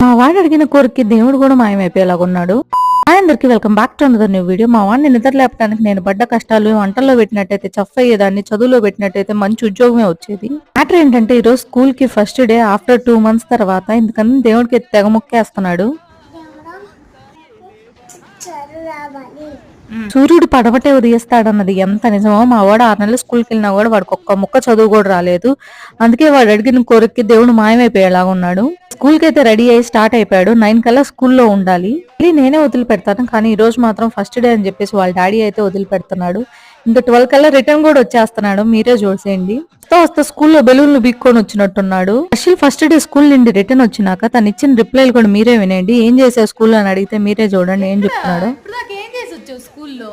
మా వాడు అడిగిన కోరికకి దేవుడు కూడా మాయమైపోయేలాగున్నాడు. అందరికి welcome back to another new video. మా వాడిని నిద్ర లేపడానికి నేను పడ్డ కష్టాలు, వంటల్లో పెట్టినట్టయితే చఫ్ అయ్యేదాన్ని, చదువులో పెట్టినట్టయితే మంచి ఉద్యోగమే వచ్చేది. మ్యాటర్ ఏంటంటే ఈ రోజు స్కూల్ కి ఫస్ట్ డే ఆఫ్టర్ 2 months తర్వాత, ఎందుకని దేవుడికి తెగ మొక్కేస్తున్నాడు. సూర్యుడు పడవటే ఉదయిస్తాడన్నది ఎంత నిజమో, మా వాడు 6 నెలలు స్కూల్కి వెళ్ళినా కూడా వాడికి ఒక్క ముక్క చదువు కూడా రాలేదు. అందుకే వాడు అడిగిన కోరికకి దేవుడు మాయమైపోయేలాగా ఉన్నాడు. స్కూల్ కి అయితే రెడీ అయ్యి స్టార్ట్ అయిపోయాడు. 9 కల్లా స్కూల్లో ఉండాలి. నేనే వదిలిపెడతాను, కానీ ఈ రోజు మాత్రం ఫస్ట్ డే అని చెప్పేసి వాళ్ళ డాడీ అయితే వదిలిపెడుతున్నాడు. ఇంకా 12 కల్లా రిటర్న్ కూడా వచ్చేస్తున్నాడు. మీరే చూసేయండి. వస్తా స్కూల్లో బెలూన్లు బీక్కొని వచ్చినట్టున్నాడు. అసలు ఫస్ట్ డే స్కూల్ నుండి రిటర్న్ వచ్చినాక తను ఇచ్చిన రిప్లైలు కూడా మీరే వినండి. ఏం చేసావు స్కూల్లో అని అడిగితే మీరే చూడండి ఏం చెప్తున్నాడు. స్కూల్లో ఇంకా స్కూల్లో